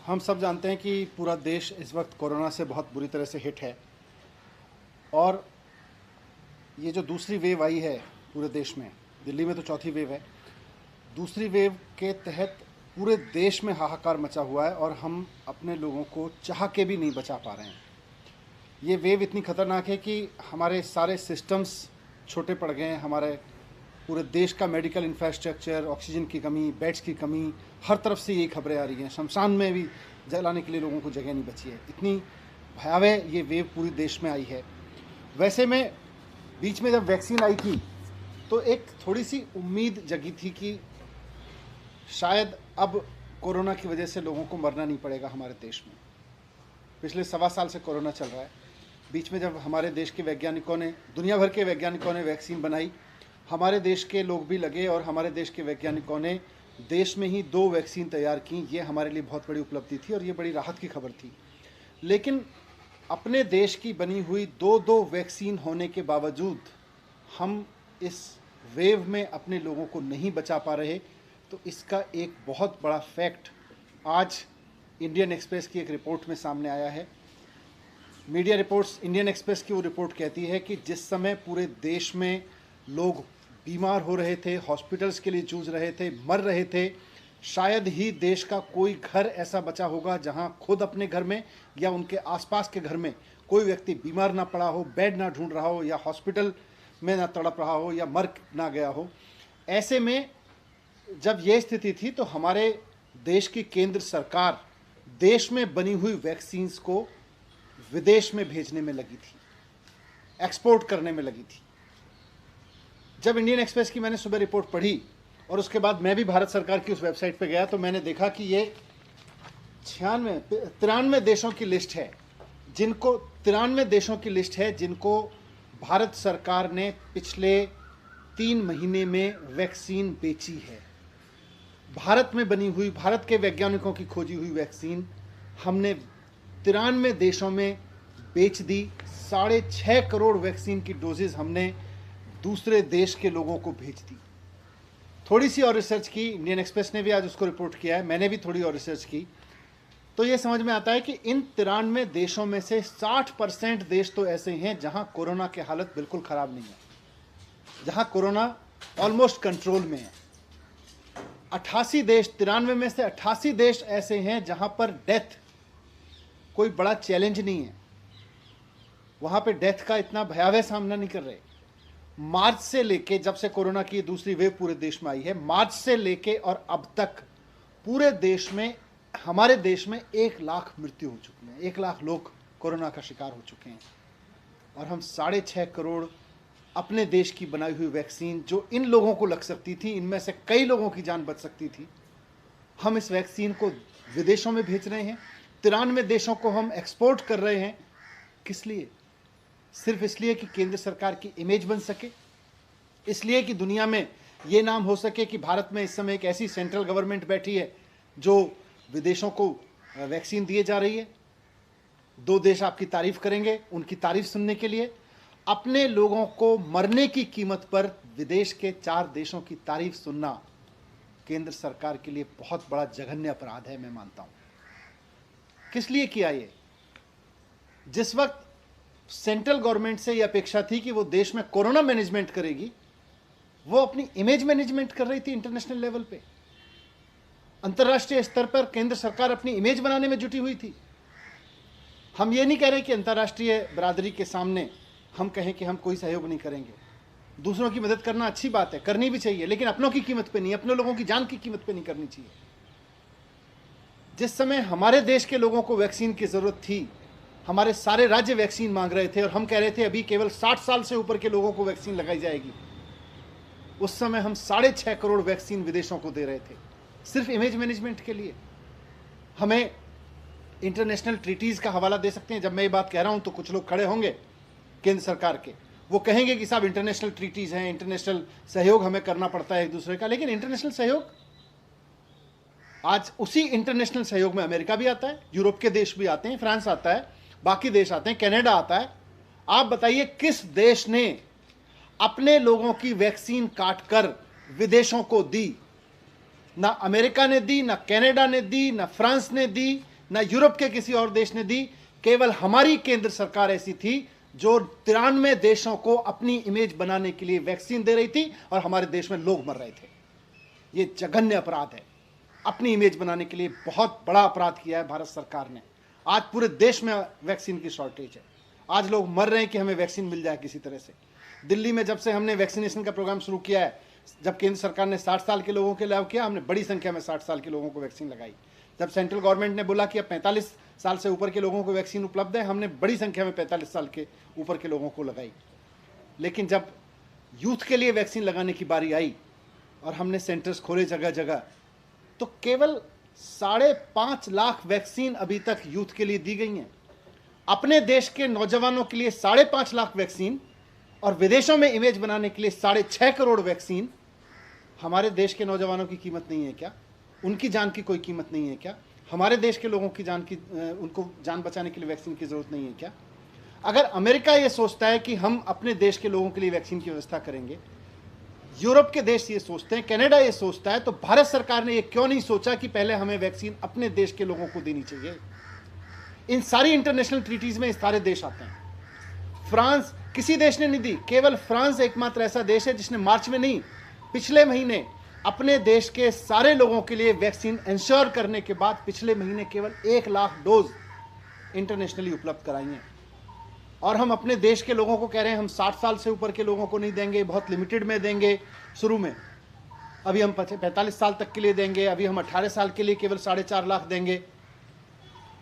हम सब जानते हैं कि पूरा देश इस वक्त कोरोना से बहुत बुरी तरह से हिट है और ये जो दूसरी वेव आई है पूरे देश में, दिल्ली में तो चौथी वेव है। दूसरी वेव के तहत पूरे देश में हाहाकार मचा हुआ है और हम अपने लोगों को चाह के भी नहीं बचा पा रहे हैं। ये वेव इतनी ख़तरनाक है कि हमारे सारे सिस्टम्स छोटे पड़ गए हैं। हमारे पूरे देश का मेडिकल इंफ्रास्ट्रक्चर, ऑक्सीजन की कमी, बेड्स की कमी, हर तरफ से यही खबरें आ रही हैं। शमशान में भी जलाने के लिए लोगों को जगह नहीं बची है। इतनी भयावह ये वेव पूरे देश में आई है। वैसे में बीच में जब वैक्सीन आई थी तो एक थोड़ी सी उम्मीद जगी थी कि शायद अब कोरोना की वजह से लोगों को मरना नहीं पड़ेगा हमारे देश में। पिछले 1.25 साल से कोरोना चल रहा है। बीच में जब हमारे देश के वैज्ञानिकों ने, दुनिया भर के वैज्ञानिकों ने वैक्सीन बनाई, हमारे देश के लोग भी लगे और हमारे देश के वैज्ञानिकों ने देश में ही 2 वैक्सीन तैयार की। ये हमारे लिए बहुत बड़ी उपलब्धि थी और ये बड़ी राहत की खबर थी। लेकिन अपने देश की बनी हुई 2 वैक्सीन होने के बावजूद हम इस वेव में अपने लोगों को नहीं बचा पा रहे। तो इसका एक बहुत बड़ा फैक्ट आज इंडियन एक्सप्रेस की एक रिपोर्ट में सामने आया है। मीडिया रिपोर्ट्स, इंडियन एक्सप्रेस की वो रिपोर्ट कहती है कि जिस समय पूरे देश में लोग बीमार हो रहे थे, हॉस्पिटल्स के लिए जूझ रहे थे, मर रहे थे, शायद ही देश का कोई घर ऐसा बचा होगा जहां खुद अपने घर में या उनके आसपास के घर में कोई व्यक्ति बीमार ना पड़ा हो, बेड ना ढूंढ रहा हो या हॉस्पिटल में ना तड़प रहा हो या मर ना गया हो। ऐसे में जब ये स्थिति थी तो हमारे देश की केंद्र सरकार देश में बनी हुई वैक्सीन्स को विदेश में भेजने में लगी थी, एक्सपोर्ट करने में लगी थी। जब इंडियन एक्सप्रेस की मैंने सुबह रिपोर्ट पढ़ी और उसके बाद मैं भी भारत सरकार की उस वेबसाइट पर गया तो मैंने देखा कि ये 93 देशों की लिस्ट है जिनको 93 देशों की लिस्ट है जिनको भारत सरकार ने पिछले 3 महीने में वैक्सीन बेची है। भारत में बनी हुई, भारत के वैज्ञानिकों की खोजी हुई वैक्सीन हमने 93 देशों में बेच दी। 6.5 करोड़ वैक्सीन की डोजेज हमने दूसरे देश के लोगों को भेज दी। थोड़ी सी और रिसर्च की, इंडियन एक्सप्रेस ने भी आज उसको रिपोर्ट किया है, मैंने भी थोड़ी और रिसर्च की, तो ये समझ में आता है कि इन 93 देशों में से 60% देश तो ऐसे हैं जहां कोरोना की हालत बिल्कुल ख़राब नहीं है, जहां कोरोना ऑलमोस्ट कंट्रोल में है। 88 देश, 93 में से 88 देश ऐसे हैं जहां पर डेथ कोई बड़ा चैलेंज नहीं है, वहां पे डेथ का इतना भयावह सामना नहीं कर रहे। मार्च से लेके, जब से कोरोना की दूसरी वेव पूरे देश में आई है, मार्च से लेके और अब तक पूरे देश में, हमारे देश में 1 लाख मृत्यु हो चुकी है। 1 लाख लोग कोरोना का शिकार हो चुके हैं और हम 6.5 करोड़ अपने देश की बनाई हुई वैक्सीन जो इन लोगों को लग सकती थी, इनमें से कई लोगों की जान बच सकती थी, हम इस वैक्सीन को विदेशों में भेज रहे हैं। 93 देशों को हम एक्सपोर्ट कर रहे हैं। किस लिए? सिर्फ इसलिए कि केंद्र सरकार की इमेज बन सके, इसलिए कि दुनिया में ये नाम हो सके कि भारत में इस समय एक ऐसी सेंट्रल गवर्नमेंट बैठी है जो विदेशों को वैक्सीन दिए जा रही है। 2 देश आपकी तारीफ करेंगे, उनकी तारीफ सुनने के लिए अपने लोगों को मरने की कीमत पर विदेश के 4 देशों की तारीफ सुनना केंद्र सरकार के लिए बहुत बड़ा जघन्य अपराध है, मैं मानता हूं। किस लिए किया ये? जिस वक्त सेंट्रल गवर्नमेंट से यह अपेक्षा थी कि वो देश में कोरोना मैनेजमेंट करेगी, वो अपनी इमेज मैनेजमेंट कर रही थी इंटरनेशनल लेवल पे। अंतर्राष्ट्रीय स्तर पर केंद्र सरकार अपनी इमेज बनाने में जुटी हुई थी। हम ये नहीं कह रहे कि अंतर्राष्ट्रीय बरादरी के सामने हम कहें कि हम कोई सहयोग नहीं करेंगे। दूसरों की मदद करना अच्छी बात है, करनी भी चाहिए, लेकिन अपनों की कीमत पे नहीं, अपने लोगों की जान की कीमत पे नहीं करनी चाहिए। जिस समय हमारे देश के लोगों को वैक्सीन की जरूरत थी, हमारे सारे राज्य वैक्सीन मांग रहे थे और हम कह रहे थे अभी केवल 60 साल से ऊपर के लोगों को वैक्सीन लगाई जाएगी, उस समय हम 6.5 करोड़ वैक्सीन विदेशों को दे रहे थे सिर्फ इमेज मैनेजमेंट के लिए। हमें इंटरनेशनल ट्रीटीज़ का हवाला दे सकते हैं। जब मैं ये बात कह रहा हूं तो कुछ लोग खड़े होंगे केंद्र सरकार के, वो कहेंगे कि साहब इंटरनेशनल ट्रीटीज़ हैं, इंटरनेशनल सहयोग हमें करना पड़ता है एक दूसरे का। लेकिन इंटरनेशनल सहयोग, आज उसी इंटरनेशनल सहयोग में अमेरिका भी आता है, यूरोप के देश भी आते हैं, फ्रांस आता है, बाकी देश आते हैं, कनाडा आता है। आप बताइए किस देश ने अपने लोगों की वैक्सीन काटकर विदेशों को दी? ना अमेरिका ने दी, ना कनाडा ने दी, ना फ्रांस ने दी, ना यूरोप के किसी और देश ने दी। केवल हमारी केंद्र सरकार ऐसी थी जो 93 देशों को अपनी इमेज बनाने के लिए वैक्सीन दे रही थी और हमारे देश में लोग मर रहे थे। ये जघन्य अपराध है। अपनी इमेज बनाने के लिए बहुत बड़ा अपराध किया है भारत सरकार ने। आज पूरे देश में वैक्सीन की शॉर्टेज है। आज लोग मर रहे हैं कि हमें वैक्सीन मिल जाए किसी तरह से। दिल्ली में जब से हमने वैक्सीनेशन का प्रोग्राम शुरू किया है, जब केंद्र सरकार ने 60 साल के लोगों के लिए किया, हमने बड़ी संख्या में 60 साल के लोगों को वैक्सीन लगाई। जब सेंट्रल गवर्नमेंट ने बोला कि अब 45 साल से ऊपर के लोगों को वैक्सीन उपलब्ध है, हमने बड़ी संख्या में 45 साल के ऊपर के लोगों को लगाई। लेकिन जब यूथ के लिए वैक्सीन लगाने की बारी आई और हमने सेंटर्स खोले जगह जगह, तो केवल 5.5 लाख वैक्सीन अभी तक यूथ के लिए दी गई हैं। अपने देश के नौजवानों के लिए 5.5 लाख वैक्सीन और विदेशों में इमेज बनाने के लिए 6.5 करोड़ वैक्सीन। हमारे देश के नौजवानों की कीमत नहीं है क्या? उनकी जान की कोई कीमत नहीं है क्या? हमारे देश के लोगों की उनको जान बचाने के लिए वैक्सीन की जरूरत नहीं है क्या? अगर अमेरिका ये सोचता है कि हम अपने देश के लोगों के लिए वैक्सीन की व्यवस्था करेंगे, यूरोप के देश ये सोचते हैं, कनाडा ये सोचता है, तो भारत सरकार ने ये क्यों नहीं सोचा कि पहले हमें वैक्सीन अपने देश के लोगों को देनी चाहिए? इन सारी इंटरनेशनल ट्रीटीज में सारे देश आते हैं। फ्रांस, किसी देश ने नहीं दी। केवल फ्रांस एकमात्र ऐसा देश है जिसने मार्च में नहीं, पिछले महीने अपने देश के सारे लोगों के लिए वैक्सीन इंश्योर करने के बाद पिछले महीने केवल 1 लाख डोज इंटरनेशनली उपलब्ध कराई हैं। और हम अपने देश के लोगों को कह रहे हैं हम 60 साल से ऊपर के लोगों को नहीं देंगे, बहुत लिमिटेड में देंगे शुरू में। अभी हम 45 साल तक के लिए देंगे, अभी हम 18 साल के लिए केवल 4.5 लाख देंगे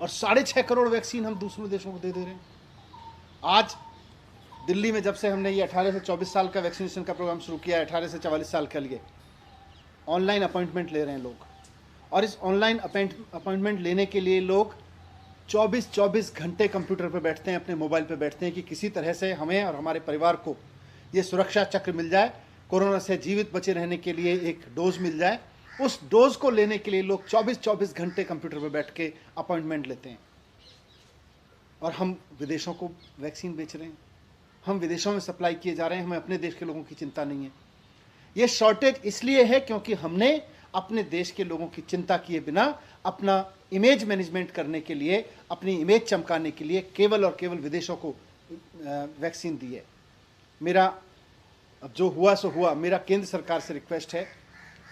और 6.5 करोड़ वैक्सीन हम दूसरे देशों को दे रहे हैं। आज दिल्ली में जब से हमने ये 18 से 24 साल का वैक्सीनेशन का प्रोग्राम शुरू किया है, 18 से 44 साल के लिए ऑनलाइन अपॉइंटमेंट ले रहे हैं लोग। और इस ऑनलाइन अपॉइंटमेंट लेने के लिए लोग 24 घंटे कंप्यूटर पर बैठते हैं, अपने मोबाइल पर बैठते हैं कि किसी तरह से हमें और हमारे परिवार को ये सुरक्षा चक्र मिल जाए, कोरोना से जीवित बचे रहने के लिए एक डोज मिल जाए। उस डोज को लेने के लिए लोग 24 घंटे कंप्यूटर पर बैठ के अपॉइंटमेंट लेते हैं। और हम विदेशों को वैक्सीन बेच रहे हैं, हम विदेशों में सप्लाई किए जा रहे हैं, हमें अपने देश के लोगों की चिंता नहीं है। ये शॉर्टेज इसलिए है क्योंकि हमने अपने देश के लोगों की चिंता किए बिना अपना इमेज मैनेजमेंट करने के लिए, अपनी इमेज चमकाने के लिए केवल और केवल विदेशों को वैक्सीन दी है। मेरा अब जो हुआ सो हुआ, मेरा केंद्र सरकार से रिक्वेस्ट है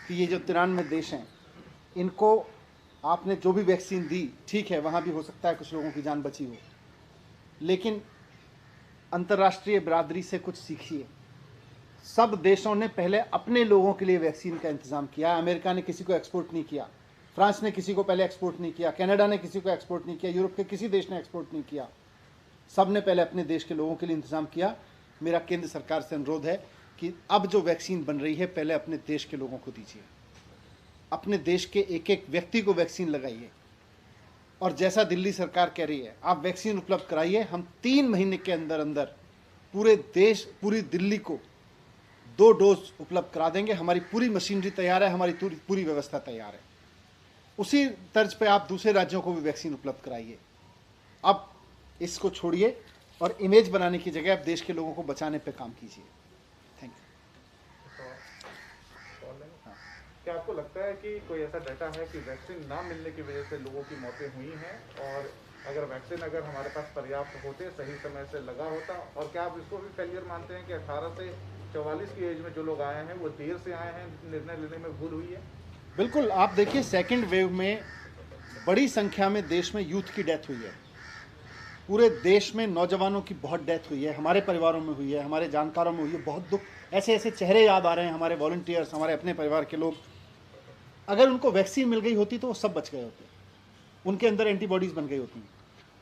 कि ये जो 93 देश हैं, इनको आपने जो भी वैक्सीन दी, ठीक है, वहाँ भी हो सकता है कुछ लोगों की जान बची हो, लेकिन अंतर्राष्ट्रीय बिरादरी से कुछ सीखिए। सब देशों ने पहले अपने लोगों के लिए वैक्सीन का इंतजाम किया। अमेरिका ने किसी को एक्सपोर्ट नहीं किया, फ्रांस ने किसी को पहले एक्सपोर्ट नहीं किया, कनाडा ने किसी को एक्सपोर्ट नहीं किया, यूरोप के किसी देश ने एक्सपोर्ट नहीं किया। सब ने पहले अपने देश के लोगों के लिए इंतजाम किया। मेरा केंद्र सरकार से अनुरोध है कि अब जो वैक्सीन बन रही है पहले अपने देश के लोगों को दीजिए, अपने देश के एक एक व्यक्ति को वैक्सीन लगाइए। और जैसा दिल्ली सरकार कह रही है, आप वैक्सीन उपलब्ध कराइए। हम 3 महीने के अंदर अंदर पूरे देश, पूरी दिल्ली को 2 डोज उपलब्ध करा देंगे। हमारी पूरी मशीनरी तैयार है, हमारी पूरी व्यवस्था तैयार है। उसी तर्ज पे आप दूसरे राज्यों को भी वैक्सीन उपलब्ध कराइए। अब इसको छोड़िए और इमेज बनाने की जगह आप देश के लोगों को बचाने पे काम कीजिए। Thank you. क्या आपको लगता है कि कोई ऐसा डाटा है कि वैक्सीन ना मिलने की वजह से लोगों की मौतें हुई हैं, और अगर वैक्सीन हमारे पास पर्याप्त होते, सही समय से लगा होता, और क्या आप इसको भी फेलियर मानते हैं कि 18 से 44 की एज में जो लोग आए हैं वो देर से आए हैं, निर्णय लेने में भूल हुई है? बिल्कुल, आप देखिए सेकेंड वेव में बड़ी संख्या में देश में यूथ की डेथ हुई है। पूरे देश में नौजवानों की बहुत डेथ हुई है, हमारे परिवारों में हुई है, हमारे जानकारों में हुई है। बहुत दुख, ऐसे ऐसे चेहरे याद आ रहे हैं, हमारे वॉलंटियर्स, हमारे अपने परिवार के लोग। अगर उनको वैक्सीन मिल गई होती तो वो सब बच गए होते, उनके अंदर एंटीबॉडीज बन गई होती।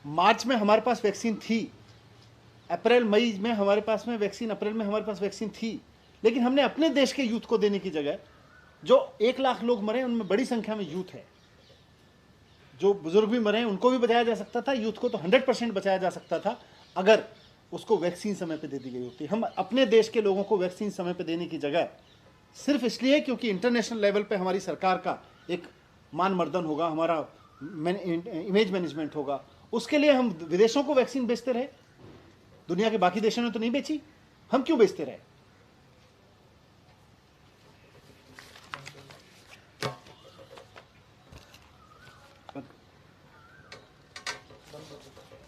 मार्च में हमारे पास वैक्सीन थी, अप्रैल मई में हमारे पास में वैक्सीन, अप्रैल में हमारे पास वैक्सीन थी, लेकिन हमने अपने देश के यूथ को देने की जगह, जो 1 लाख लोग मरे उनमें बड़ी संख्या में यूथ है। जो बुजुर्ग भी मरे उनको भी बचाया जा सकता था, यूथ को तो 100% बचाया जा सकता था अगर उसको वैक्सीन समय पे दे दी गई होती। हम अपने देश के लोगों को वैक्सीन समय पे देने की जगह सिर्फ इसलिए क्योंकि इंटरनेशनल लेवल पे हमारी सरकार का एक मान मर्दन होगा, हमारा इमेज मैनेजमेंट होगा, उसके लिए हम विदेशों को वैक्सीन बेचते रहे। दुनिया के बाकी देशों ने तो नहीं बेची, हम क्यों बेचते रहे? संबंधित